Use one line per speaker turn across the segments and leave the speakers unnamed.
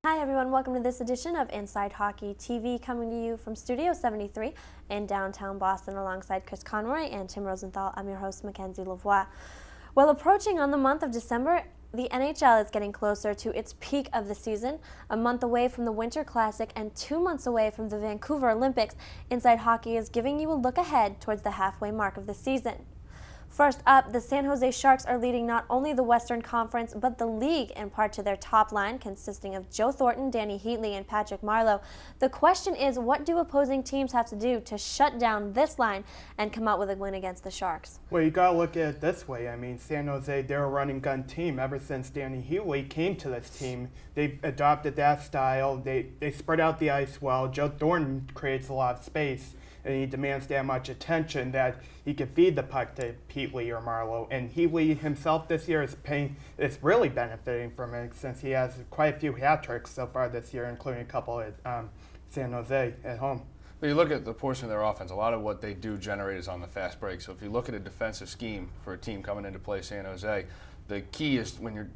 Hi everyone, welcome to this edition of Inside Hockey TV, coming to you from Studio 73 in downtown Boston alongside Chris Conroy and Tim Rosenthal. I'm your host, McKenzie Lavoie. Well, approaching on the month of December, the NHL is getting closer to its peak of the season. A month away from the Winter Classic and 2 months away from the Vancouver Olympics, Inside Hockey is giving you a look ahead towards the halfway mark of the season. First up, the San Jose Sharks are leading not only the Western Conference, but the league in part to their top line, consisting of Joe Thornton, Danny Heatley, and Patrick Marleau. The question is, what do opposing teams have to do to shut down this line and come out with a win against the Sharks?
Well, you got to look at it this way. I mean, San Jose, they're a running gun team. Ever since Danny Heatley came to this team, they've adopted that style. They spread out the ice well. Joe Thornton creates a lot of space, and he demands that much attention that he can feed the puck to Heatley or Marleau. And Heatley himself this year is really benefiting from it, since he has quite a few hat tricks so far this year, including a couple at San Jose at home.
But you look at the portion of their offense, a lot of what they do generate is on the fast break. So if you look at a defensive scheme for a team coming into play San Jose, the key is when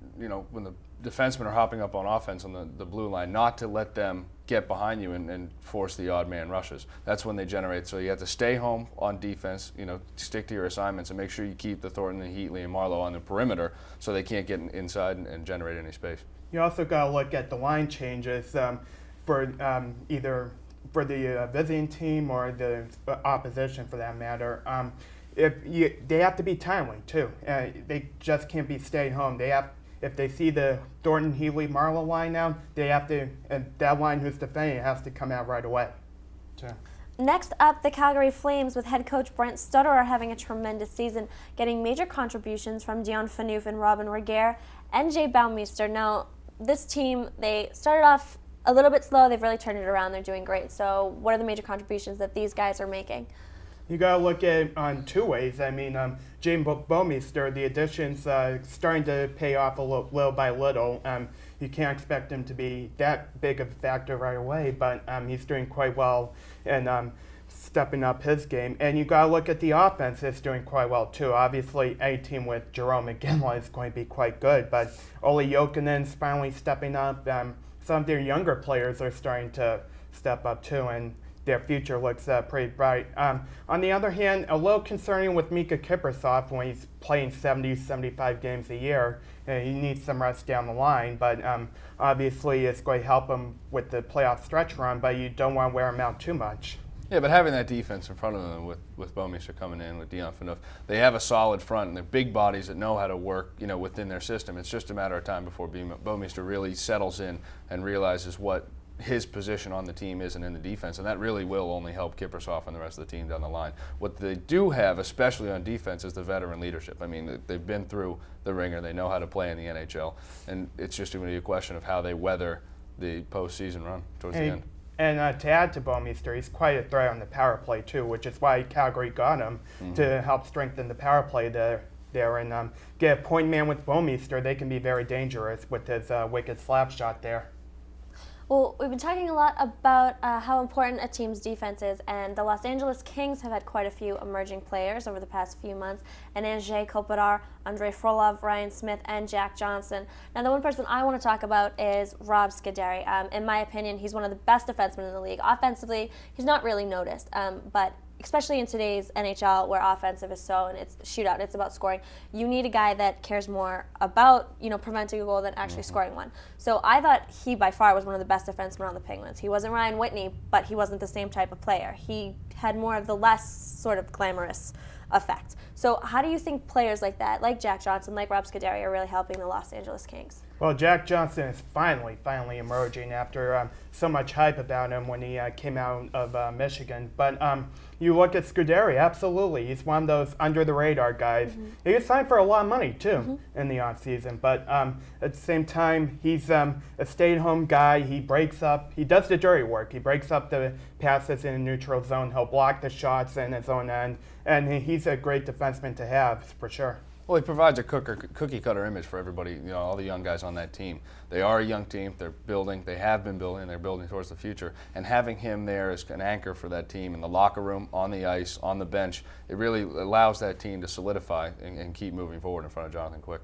when the defensemen are hopping up on offense on the blue line, not to let them get behind you and force the odd man rushes. That's when they generate. So you have to stay home on defense, stick to your assignments and make sure you keep the Thornton and Heatley and Marleau on the perimeter so they can't get inside and generate any space. You
also got to look at the line changes for either for the visiting team or the opposition for that matter. They have to be timely too. They just can't be staying home. If they see the Thornton, Heatley, Marleau line now, they have to, and that line who's defending it has to come out right away. Sure.
Next up, the Calgary Flames with head coach Brent Stutter are having a tremendous season, getting major contributions from Dion Phaneuf and Robin Regehr and Jay Baumeister. Now, this team, they started off a little bit slow. They've really turned it around. They're doing great. So what are the major contributions that these guys are making?
You got to look at it on two ways. I mean, Jay Baumeister, the additions starting to pay off a little by little. You can't expect him to be that big of a factor right away, but he's doing quite well and stepping up his game. And you got to look at the offense. It's doing quite well, too. Obviously, any team with Jerome McGinley is going to be quite good, but Olli Jokinen's finally stepping up. Some of their younger players are starting to step up, too, and their future looks pretty bright. On the other hand, a little concerning with Mika Kiprusoff when he's playing 70, 75 games a year. He needs some rest down the line, but obviously it's going to help him with the playoff stretch run, but you don't want to wear him out too much.
Yeah, but having that defense in front of them with Baumeister coming in, with Dion Phaneuf, they have a solid front, and they're big bodies that know how to work, within their system. It's just a matter of time before Baumeister really settles in and realizes what his position on the team isn't in the defense, and that really will only help Kiprusoff and the rest of the team down the line. What they do have, especially on defense, is the veteran leadership. I mean, they've been through the ringer. They know how to play in the NHL, and it's just going to be a question of how they weather the postseason run towards the end.
And to add to Baumeister, he's quite a threat on the power play, too, which is why Calgary got him to help strengthen the power play there. And get a point man with Baumeister, they can be very dangerous with his wicked slap shot there.
Well, we've been talking a lot about how important a team's defense is, and the Los Angeles Kings have had quite a few emerging players over the past few months, and Andrzej Kopitar, Andrei Frolov, Ryan Smith, and Jack Johnson. Now, the one person I want to talk about is Rob Scuderi. In my opinion, he's one of the best defensemen in the league. Offensively, he's not really noticed, but especially in today's NHL where offensive is so, and it's shootout, it's about scoring, you need a guy that cares more about, preventing a goal than actually scoring one. So I thought he by far was one of the best defensemen on the Penguins. He wasn't Ryan Whitney, but he wasn't the same type of player. He had more of the less sort of glamorous effect. So how do you think players like that, like Jack Johnson, like Rob Scuderi, are really helping the Los Angeles Kings?
Well, Jack Johnson is finally emerging after so much hype about him when he came out of Michigan. But you look at Scuderi, absolutely. He's one of those under-the-radar guys. He was signed for a lot of money, too, in the offseason. But at the same time, he's a stay-at-home guy. He breaks up. He does the dirty work. He breaks up the passes in the neutral zone. He'll block the shots in his own end. And he's a great defenseman to have, for sure.
Well, he provides a cookie-cutter image for everybody, all the young guys on that team. They are a young team. They're building. They have been building. They're building towards the future. And having him there as an anchor for that team in the locker room, on the ice, on the bench, it really allows that team to solidify and keep moving forward in front of Jonathan Quick.